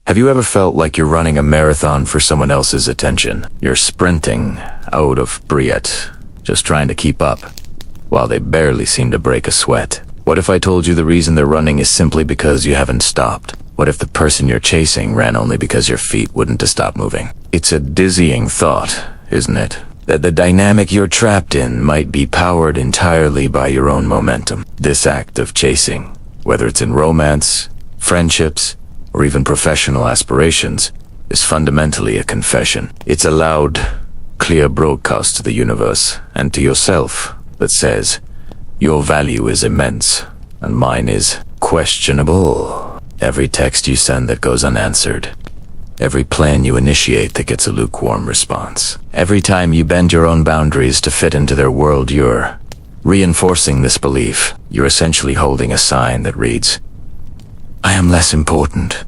Have you ever felt like you're running a marathon for someone else's attention? You're sprinting out of breath, just trying to keep up, while they barely seem to break a sweat. What if I told you the reason they're running is simply because you haven't stopped? What if the person you're chasing ran only because your feet wouldn't have stopped moving? It's a dizzying thought, isn't it? That the dynamic you're trapped in might be powered entirely by your own momentum. This act of chasing, whether it's in romance, friendships, or even professional aspirations, is fundamentally a confession. It's a loud, clear broadcast to the universe and to yourself that says, your value is immense, and mine is questionable. Every text you send that goes unanswered. Every plan you initiate that gets a lukewarm response. Every time you bend your own boundaries to fit into their world, you're reinforcing this belief. You're essentially holding a sign that reads, I am less important.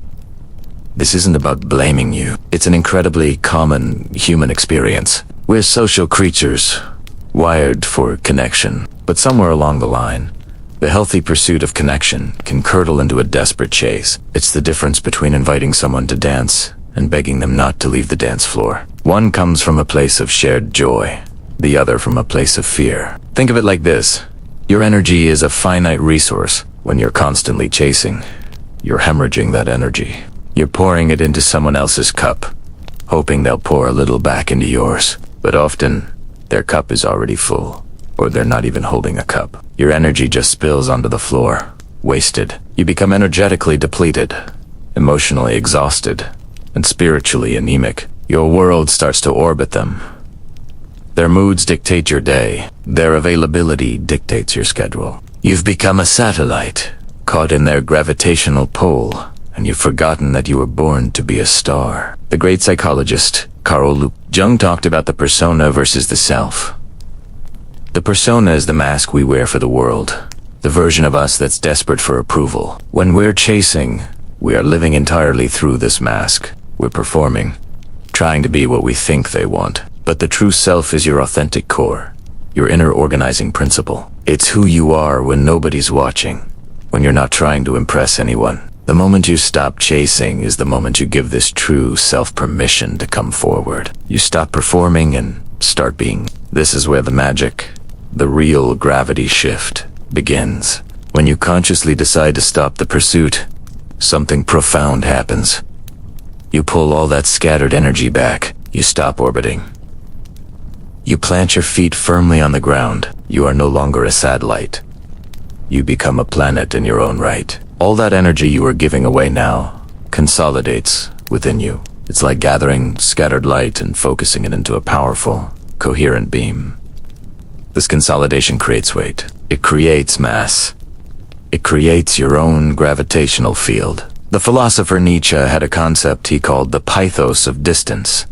This isn't about blaming you. It's an incredibly common human experience. We're social creatures, wired for connection. But somewhere along the line, the healthy pursuit of connection can curdle into a desperate chase. It's the difference between inviting someone to dance and begging them not to leave the dance floor. One comes from a place of shared joy, the other from a place of fear. Think of it like this. Your energy is a finite resource. When you're constantly chasing, you're hemorrhaging that energy. You're pouring it into someone else's cup, hoping they'll pour a little back into yours. But often, their cup is already full, or they're not even holding a cup. Your energy just spills onto the floor, wasted. You become energetically depleted, emotionally exhausted, and spiritually anemic. Your world starts to orbit them. Their moods dictate your day. Their availability dictates your schedule. You've become a satellite, caught in their gravitational pull, and you've forgotten that you were born to be a star. The great psychologist, Jung talked about the persona versus the self. The persona is the mask we wear for the world, the version of us that's desperate for approval. When we're chasing, we are living entirely through this mask. We're performing, trying to be what we think they want. But the true self is your authentic core, your inner organizing principle. It's who you are when nobody's watching, when you're not trying to impress anyone. The moment you stop chasing is the moment you give this true self permission to come forward. You stop performing and start being. This is where the magic, the real gravity shift, begins. When you consciously decide to stop the pursuit, something profound happens. You pull all that scattered energy back. You stop orbiting. You plant your feet firmly on the ground. You are no longer a satellite. You become a planet in your own right. All that energy you are giving away now consolidates within you. It's like gathering scattered light and focusing it into a powerful, coherent beam. This consolidation creates weight. It creates mass. It creates your own gravitational field. The philosopher Nietzsche had a concept he called the pathos of distance.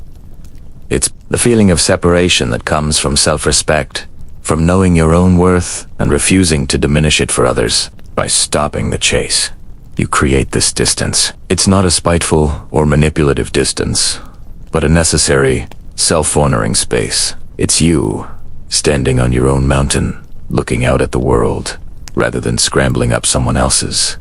It's the feeling of separation that comes from self-respect, from knowing your own worth and refusing to diminish it for others. By stopping the chase, you create this distance. It's not a spiteful or manipulative distance, but a necessary, self-honoring space. It's you, standing on your own mountain, looking out at the world, rather than scrambling up someone else's.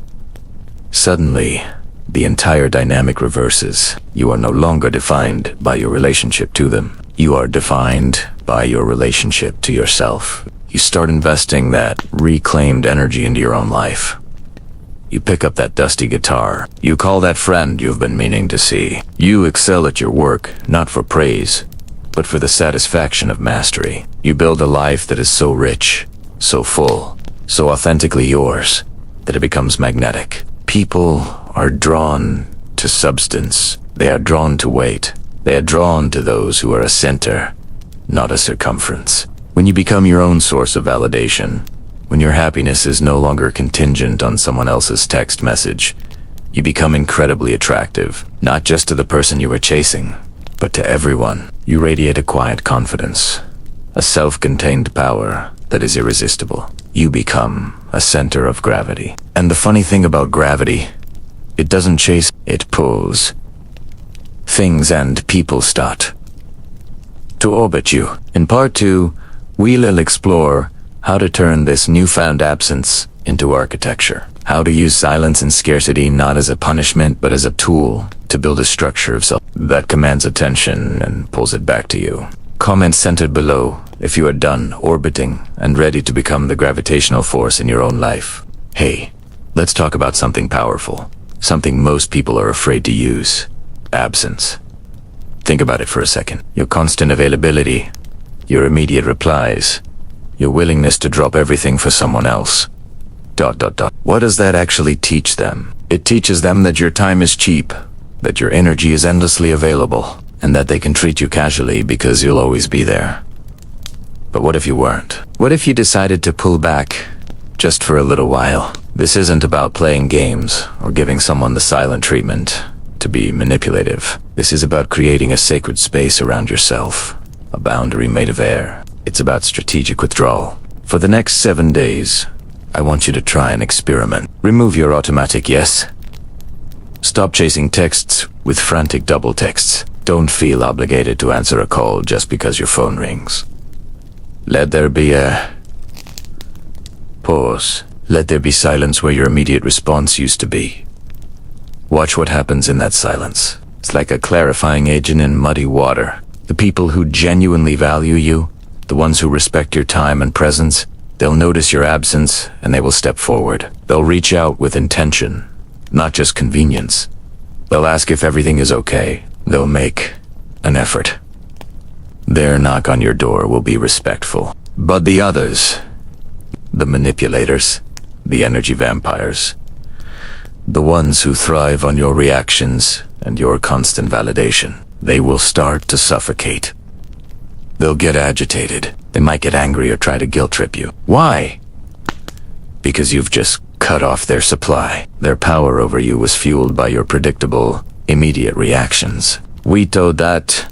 Suddenly, the entire dynamic reverses. You are no longer defined by your relationship to them. You are defined by your relationship to yourself. You start investing that reclaimed energy into your own life. You pick up that dusty guitar. You call that friend you've been meaning to see. You excel at your work, not for praise, but for the satisfaction of mastery. You build a life that is so rich, so full, so authentically yours, that it becomes magnetic. People are drawn to substance. They are drawn to weight. They are drawn to those who are a center, not a circumference. When you become your own source of validation, when your happiness is no longer contingent on someone else's text message, you become incredibly attractive, not just to the person you were chasing, but to everyone. You radiate a quiet confidence, a self-contained power that is irresistible. You become a center of gravity. And the funny thing about gravity, it doesn't chase, it pulls. Things and people start to orbit you. In part 2, we'll explore how to turn this newfound absence into architecture. How to use silence and scarcity not as a punishment, but as a tool to build a structure of self that commands attention and pulls it back to you. Comment centered below if you are done orbiting and ready to become the gravitational force in your own life. Hey, let's talk about something powerful. Something most people are afraid to use. Absence. Think about it for a second. Your constant availability, your immediate replies, your willingness to drop everything for someone else. ... What does that actually teach them? It teaches them that your time is cheap, that your energy is endlessly available, and that they can treat you casually because you'll always be there. But what if you weren't? What if you decided to pull back, just for a little while? This isn't about playing games or giving someone the silent treatment to be manipulative. This is about creating a sacred space around yourself, a boundary made of air. It's about strategic withdrawal. For the next 7 days, I want you to try an experiment. Remove your automatic yes. Stop chasing texts with frantic double texts. Don't feel obligated to answer a call just because your phone rings. Let there be a pause. Let there be silence where your immediate response used to be. Watch what happens in that silence. It's like a clarifying agent in muddy water. The people who genuinely value you, the ones who respect your time and presence, they'll notice your absence and they will step forward. They'll reach out with intention, not just convenience. They'll ask if everything is okay. They'll make an effort. Their knock on your door will be respectful. But the others, the manipulators, the energy vampires, the ones who thrive on your reactions and your constant validation, they will start to suffocate. They'll get agitated. They might get angry or try to guilt trip you. Why? Because you've just cut off their supply. Their power over you was fueled by your predictable, immediate reactions. Veto that.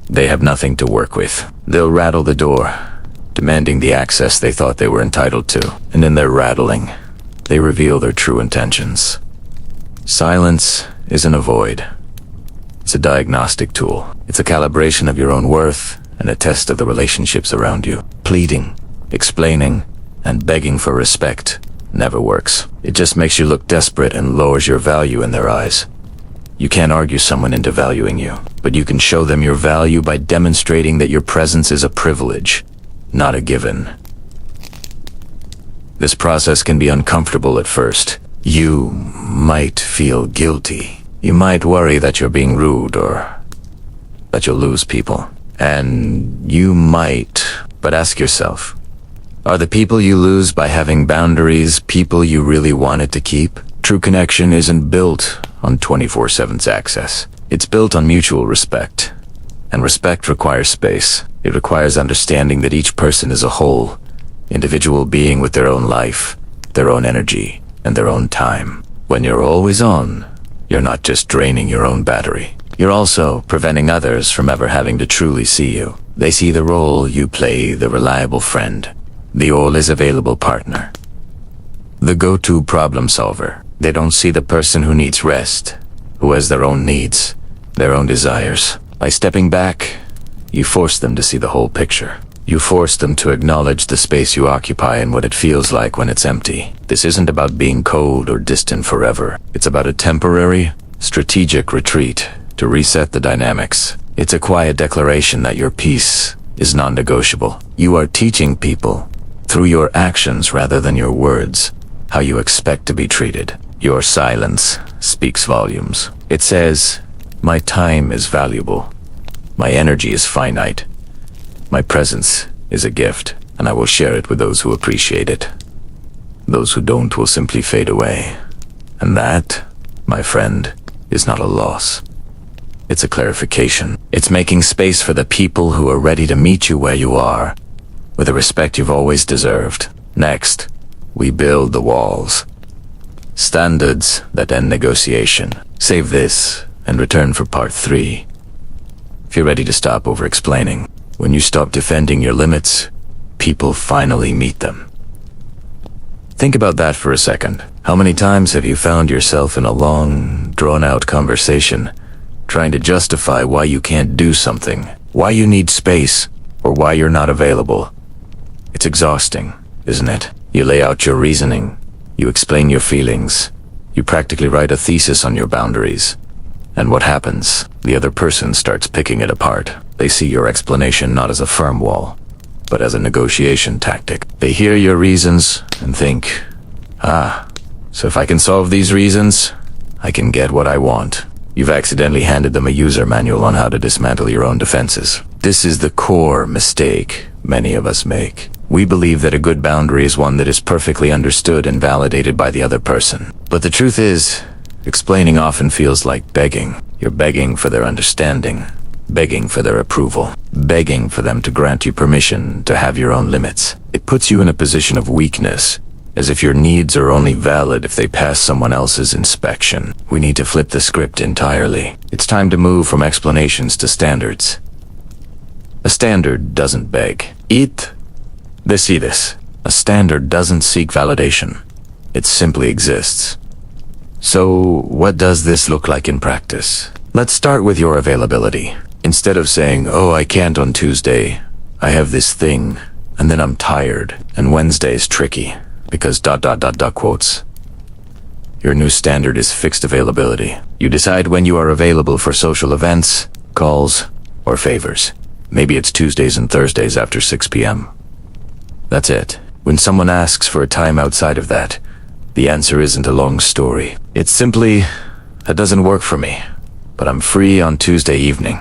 They have nothing to work with. They'll rattle the door, demanding the access they thought they were entitled to. And in their rattling, they reveal their true intentions. Silence isn't a void. It's a diagnostic tool. It's a calibration of your own worth and a test of the relationships around you. Pleading, explaining, and begging for respect never works. It just makes you look desperate and lowers your value in their eyes. You can't argue someone into valuing you, but you can show them your value by demonstrating that your presence is a privilege, not a given. This process can be uncomfortable at first. You might feel guilty. You might worry that you're being rude or that you'll lose people. And you might, but ask yourself, are the people you lose by having boundaries people you really wanted to keep? True connection isn't built on 24/7 access. It's built on mutual respect. And respect requires space. It requires understanding that each person is a whole, individual being with their own life, their own energy, and their own time. When you're always on, you're not just draining your own battery. You're also preventing others from ever having to truly see you. They see the role you play, the reliable friend, the always available partner, the go-to problem solver. They don't see the person who needs rest, who has their own needs, their own desires. By stepping back, you force them to see the whole picture. You force them to acknowledge the space you occupy and what it feels like when it's empty. This isn't about being cold or distant forever. It's about a temporary, strategic retreat to reset the dynamics. It's a quiet declaration that your peace is non-negotiable. You are teaching people, through your actions rather than your words, how you expect to be treated. Your silence speaks volumes. It says, my time is valuable. My energy is finite. My presence is a gift, and I will share it with those who appreciate it. Those who don't will simply fade away. And that, my friend, is not a loss. It's a clarification. It's making space for the people who are ready to meet you where you are, with the respect you've always deserved. Next, we build the walls. Standards that end negotiation. Save this and return for part 3. If you're ready to stop over-explaining. When you stop defending your limits, people finally meet them. Think about that for a second. How many times have you found yourself in a long, drawn-out conversation, trying to justify why you can't do something, why you need space, or why you're not available? It's exhausting, isn't it? You lay out your reasoning, You explain your feelings. You practically write a thesis on your boundaries. And what happens? The other person starts picking it apart. They see your explanation not as a firm wall, but as a negotiation tactic. They hear your reasons and think, so if I can solve these reasons, I can get what I want. You've accidentally handed them a user manual on how to dismantle your own defenses. This is the core mistake many of us make. We believe that a good boundary is one that is perfectly understood and validated by the other person. But the truth is, explaining often feels like begging. You're begging for their understanding, begging for their approval, begging for them to grant you permission to have your own limits. It puts you in a position of weakness, as if your needs are only valid if they pass someone else's inspection. We need to flip the script entirely. It's time to move from explanations to standards. A standard doesn't beg. See this. A standard doesn't seek validation. It simply exists. So, what does this look like in practice? Let's start with your availability. Instead of saying, I can't on Tuesday, I have this thing, and then I'm tired, and Wednesday's tricky, because ... quotes. Your new standard is fixed availability. You decide when you are available for social events, calls, or favors. Maybe it's Tuesdays and Thursdays after 6 p.m. That's it. When someone asks for a time outside of that, the answer isn't a long story. It's simply, that doesn't work for me, but I'm free on Tuesday evening.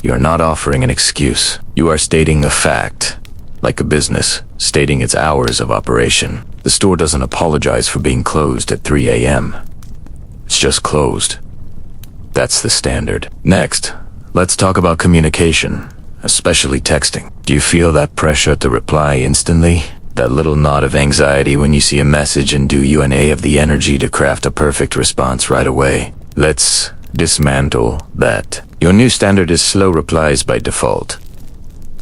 You're not offering an excuse. You are stating a fact, like a business, stating its hours of operation. The store doesn't apologize for being closed at 3 a.m. It's just closed. That's the standard. Next, let's talk about communication, especially texting. Do you feel that pressure to reply instantly? That little knot of anxiety when you see a message, and do you have the energy to craft a perfect response right away? Let's dismantle that. Your new standard is slow replies by default.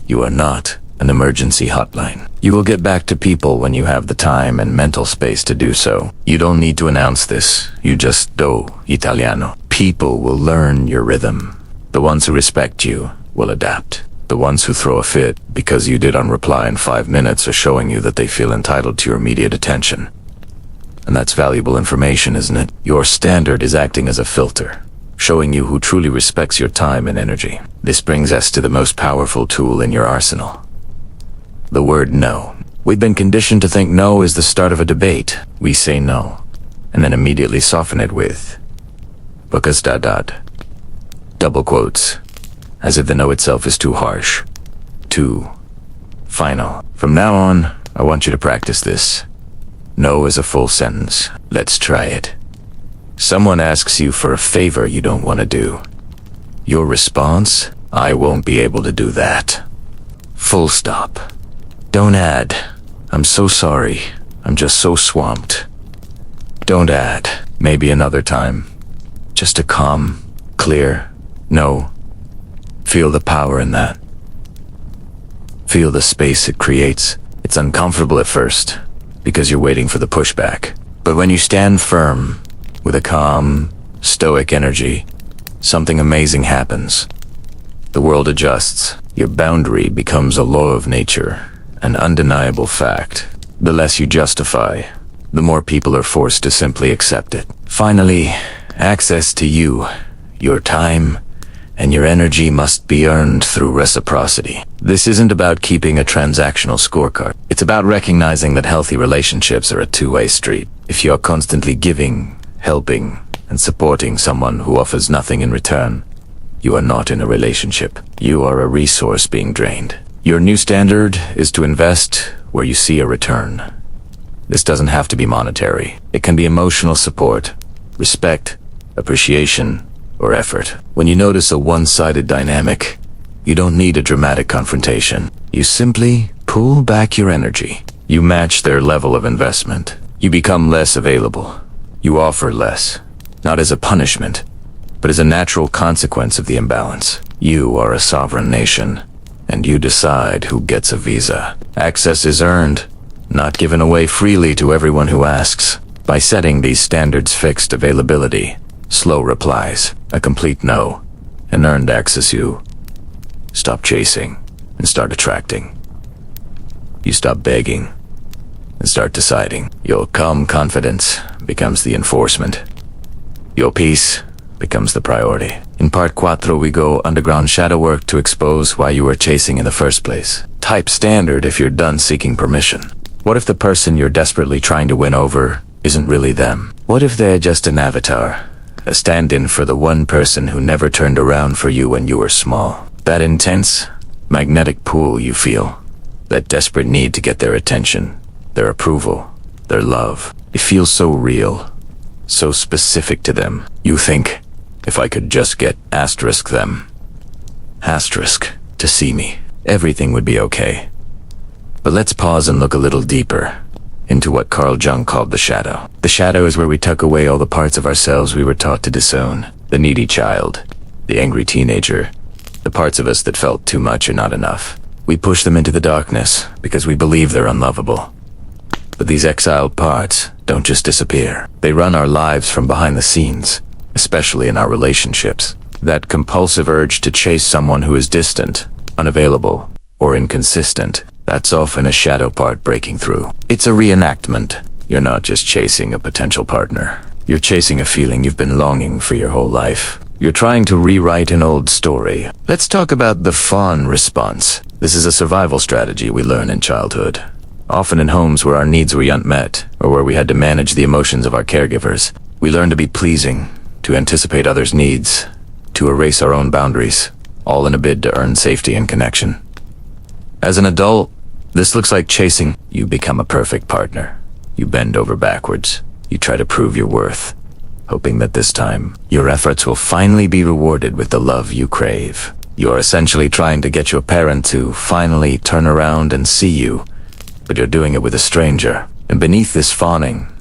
You are not an emergency hotline. You will get back to people when you have the time and mental space to do so. You don't need to announce this. You just do Italiano. People will learn your rhythm. The ones who respect you will adapt. The ones who throw a fit because you did unreply in 5 minutes are showing you that they feel entitled to your immediate attention. And that's valuable information, isn't it? Your standard is acting as a filter, showing you who truly respects your time and energy. This brings us to the most powerful tool in your arsenal. The word no. We've been conditioned to think no is the start of a debate. We say no, and then immediately soften it with because ... double quotes, as if the no itself is too harsh, too final. From now on, I want you to practice this. No is a full sentence. Let's try it. Someone asks you for a favor you don't want to do. Your response, I won't be able to do that. Full stop. Don't add, I'm so sorry, I'm just so swamped. Don't add, maybe another time. Just a calm, clear no. Feel the power in that. Feel the space it creates. It's uncomfortable at first, because you're waiting for the pushback. But when you stand firm, with a calm, stoic energy, something amazing happens. The world adjusts. Your boundary becomes a law of nature, an undeniable fact. The less you justify, the more people are forced to simply accept it. Finally, access to you, your time, and your energy must be earned through reciprocity. This isn't about keeping a transactional scorecard. It's about recognizing that healthy relationships are a two-way street. If you're constantly giving, helping, and supporting someone who offers nothing in return, you are not in a relationship. You are a resource being drained. Your new standard is to invest where you see a return. This doesn't have to be monetary. It can be emotional support, respect, appreciation, or effort. When you notice a one-sided dynamic, you don't need a dramatic confrontation. You simply pull back your energy. You match their level of investment. You become less available. You offer less, not as a punishment, but as a natural consequence of the imbalance. You are a sovereign nation, and you decide who gets a visa. Access is earned, not given away freely to everyone who asks. By setting these standards, fixed availability, slow replies, a complete no, and earned access, you stop chasing and start attracting. You stop begging and start deciding. Your calm confidence becomes the enforcement. Your peace becomes the priority. In part 4, we go underground shadow work to expose why you were chasing in the first place. Type standard if you're done seeking permission. What if the person you're desperately trying to win over isn't really them? What if they're just an avatar, a stand-in for the one person who never turned around for you when you were small? That intense, magnetic pull you feel, that desperate need to get their attention, their approval, their love. It feels so real, so specific to them. You think, if I could just get them, to see me, everything would be okay. But let's pause and look a little deeper into what Carl Jung called the shadow. The shadow is where we tuck away all the parts of ourselves we were taught to disown. The needy child, the angry teenager, the parts of us that felt too much or not enough. We push them into the darkness because we believe they're unlovable. But these exiled parts don't just disappear. They run our lives from behind the scenes, especially in our relationships. That compulsive urge to chase someone who is distant, unavailable, or inconsistent, that's often a shadow part breaking through. It's a reenactment. You're not just chasing a potential partner. You're chasing a feeling you've been longing for your whole life. You're trying to rewrite an old story. Let's talk about the fawn response. This is a survival strategy we learn in childhood, often in homes where our needs were unmet, or where we had to manage the emotions of our caregivers. We learn to be pleasing, to anticipate others' needs, to erase our own boundaries, all in a bid to earn safety and connection. As an adult, this looks like chasing. You become a perfect partner. You bend over backwards. You try to prove your worth, hoping that this time, your efforts will finally be rewarded with the love you crave. You're essentially trying to get your parent to finally turn around and see you, but you're doing it with a stranger. And beneath this fawning,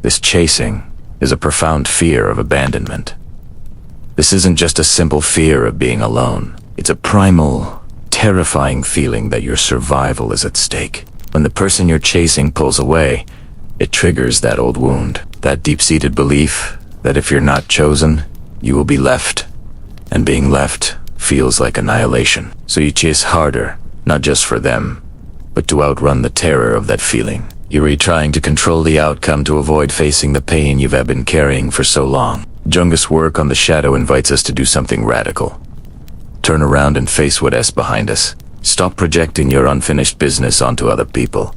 this chasing, is a profound fear of abandonment. This isn't just a simple fear of being alone. It's a primal, terrifying feeling that your survival is at stake. When the person you're chasing pulls away, it triggers that old wound, that deep-seated belief that if you're not chosen, you will be left. And being left feels like annihilation. So you chase harder, not just for them, but to outrun the terror of that feeling. You're trying to control the outcome to avoid facing the pain you've been carrying for so long. Jung's work on the shadow invites us to do something radical. Turn around and face what's behind us. Stop projecting your unfinished business onto other people.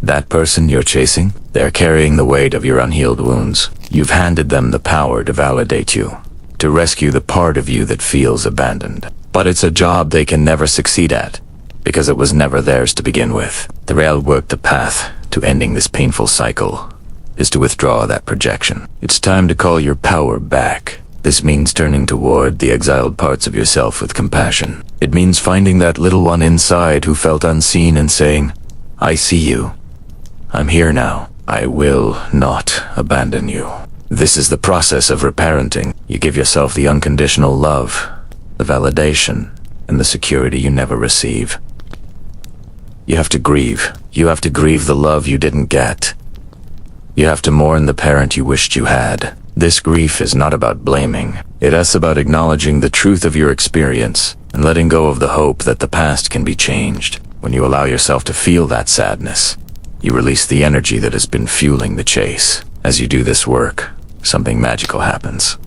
That person you're chasing, they're carrying the weight of your unhealed wounds. You've handed them the power to validate you, to rescue the part of you that feels abandoned. But it's a job they can never succeed at, because it was never theirs to begin with. The real work, the path to ending this painful cycle, is to withdraw that projection. It's time to call your power back. This means turning toward the exiled parts of yourself with compassion. It means finding that little one inside who felt unseen and saying, I see you. I'm here now. I will not abandon you. This is the process of reparenting. You give yourself the unconditional love, the validation, and the security you never receive. You have to grieve. You have to grieve the love you didn't get. You have to mourn the parent you wished you had. This grief is not about blaming. It is about acknowledging the truth of your experience and letting go of the hope that the past can be changed. When you allow yourself to feel that sadness, you release the energy that has been fueling the chase. As you do this work, something magical happens.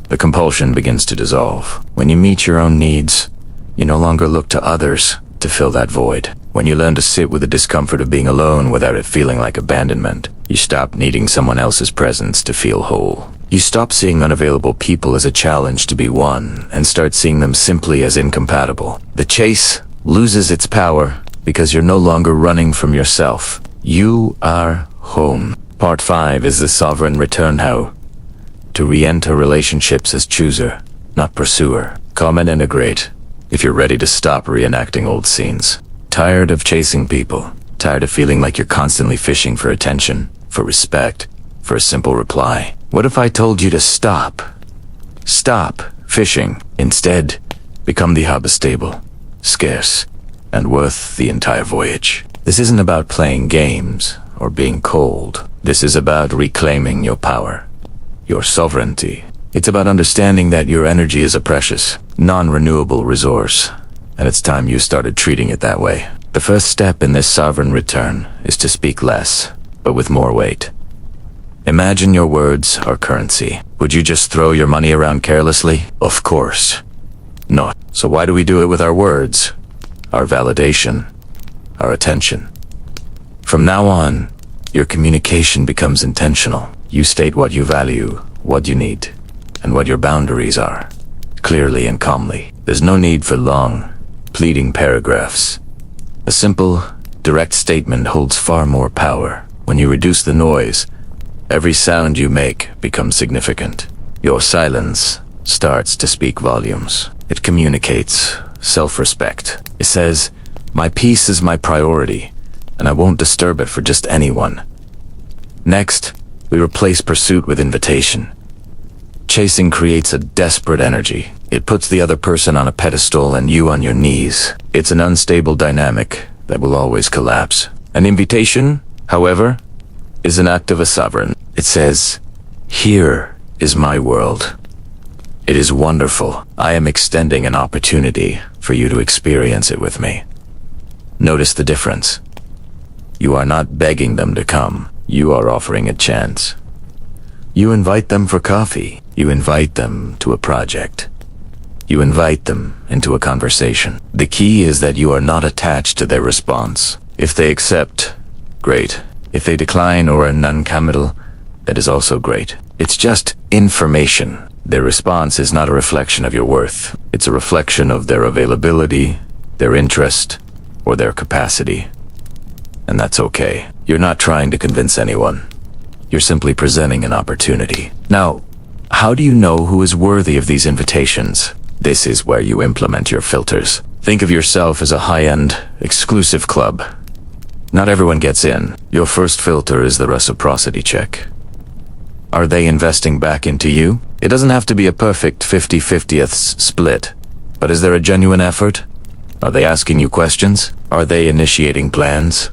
The compulsion begins to dissolve. When you meet your own needs, you no longer look to others to fill that void. When you learn to sit with the discomfort of being alone without it feeling like abandonment, you stop needing someone else's presence to feel whole. You stop seeing unavailable people as a challenge to be won and start seeing them simply as incompatible. The chase loses its power because you're no longer running from yourself. You are home. Part 5 is the sovereign return. How to re-enter relationships as chooser, not pursuer. Comment and integrate if you're ready to stop reenacting old scenes. Tired of chasing people? Tired of feeling like you're constantly fishing for attention, for respect, for a simple reply? What if I told you to stop? Stop fishing. Instead, become the hub stable, scarce, and worth the entire voyage. This isn't about playing games or being cold. This is about reclaiming your power, your sovereignty. It's about understanding that your energy is a precious, non-renewable resource, and it's time you started treating it that way. The first step in this sovereign return is to speak less, but with more weight. Imagine your words are currency. Would you just throw your money around carelessly? Of course not. So why do we do it with our words? Our validation, our attention. From now on, your communication becomes intentional. You state what you value, what you need, and what your boundaries are, clearly and calmly. There's no need for long, pleading paragraphs. A simple, direct statement holds far more power. When you reduce the noise, every sound you make becomes significant. Your silence starts to speak volumes. It communicates self-respect. It says, my peace is my priority, and I won't disturb it for just anyone. Next, we replace pursuit with invitation. Chasing creates a desperate energy. It puts the other person on a pedestal and you on your knees. It's an unstable dynamic that will always collapse. An invitation, however, is an act of a sovereign. It says, here is my world. It is wonderful. I am extending an opportunity for you to experience it with me. Notice the difference. You are not begging them to come. You are offering a chance. You invite them for coffee. You invite them to a project. You invite them into a conversation. The key is that you are not attached to their response. If they accept, great. If they decline or are non-committal, that is also great. It's just information. Their response is not a reflection of your worth. It's a reflection of their availability, their interest, or their capacity. And that's okay. You're not trying to convince anyone. You're simply presenting an opportunity. Now, how do you know who is worthy of these invitations? This is where you implement your filters. Think of yourself as a high-end, exclusive club. Not everyone gets in. Your first filter is the reciprocity check. Are they investing back into you? It doesn't have to be a perfect 50-50ths split, but is there a genuine effort? Are they asking you questions? Are they initiating plans?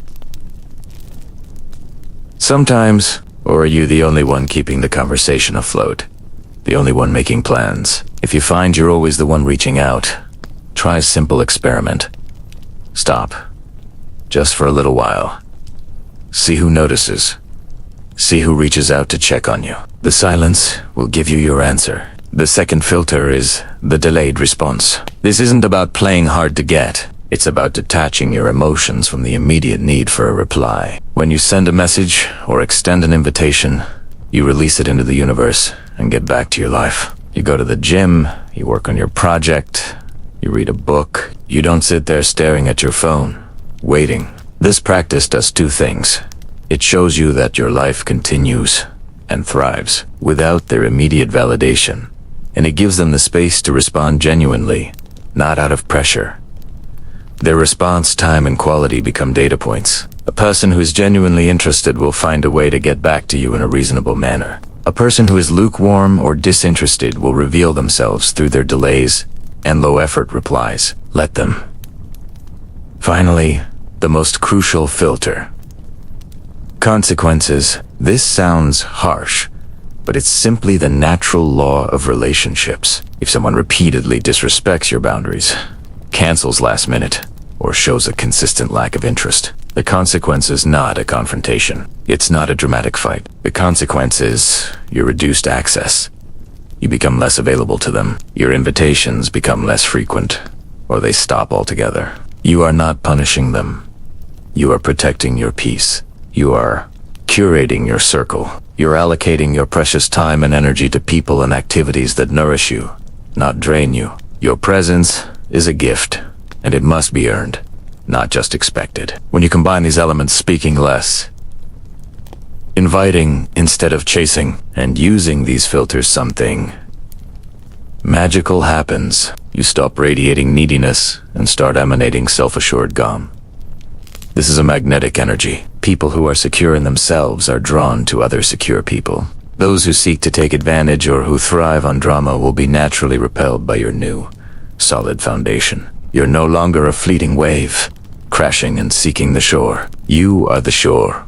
Sometimes, or are you the only one keeping the conversation afloat? The only one making plans? If you find you're always the one reaching out, try a simple experiment. Stop. Just for a little while. See who notices. See who reaches out to check on you. The silence will give you your answer. The second filter is the delayed response. This isn't about playing hard to get. It's about detaching your emotions from the immediate need for a reply. When you send a message or extend an invitation, you release it into the universe and get back to your life. You go to the gym, you work on your project, you read a book. You don't sit there staring at your phone, waiting. This practice does two things. It shows you that your life continues and thrives without their immediate validation, and it gives them the space to respond genuinely, not out of pressure. Their response time and quality become data points. A person who is genuinely interested will find a way to get back to you in a reasonable manner. A person who is lukewarm or disinterested will reveal themselves through their delays and low-effort replies. Let them. Finally, the most crucial filter. Consequences. This sounds harsh, but it's simply the natural law of relationships. If someone repeatedly disrespects your boundaries, cancels last minute, or shows a consistent lack of interest, the consequence is not a confrontation. It's not a dramatic fight. The consequence is your reduced access. You become less available to them. Your invitations become less frequent, or they stop altogether. You are not punishing them. You are protecting your peace. You are curating your circle. You're allocating your precious time and energy to people and activities that nourish you, not drain you. Your presence is a gift, and it must be earned, not just expected. When you combine these elements, speaking less, inviting instead of chasing, and using these filters, something magical happens. You stop radiating neediness and start emanating self-assured calm. This is a magnetic energy. People who are secure in themselves are drawn to other secure people. Those who seek to take advantage or who thrive on drama will be naturally repelled by your new, solid foundation. You're no longer a fleeting wave, crashing and seeking the shore. You are the shore.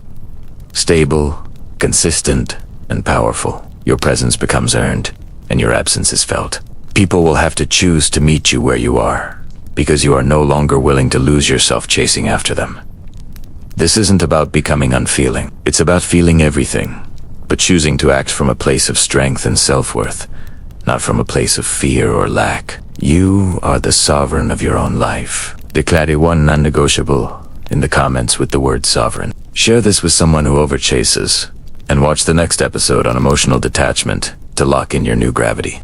Stable, consistent, and powerful. Your presence becomes earned, and your absence is felt. People will have to choose to meet you where you are, because you are no longer willing to lose yourself chasing after them. This isn't about becoming unfeeling. It's about feeling everything, but choosing to act from a place of strength and self-worth, not from a place of fear or lack. You are the sovereign of your own life. Declare one non-negotiable in the comments with the word sovereign. Share this with someone who overchases, and watch the next episode on emotional detachment to lock in your new gravity.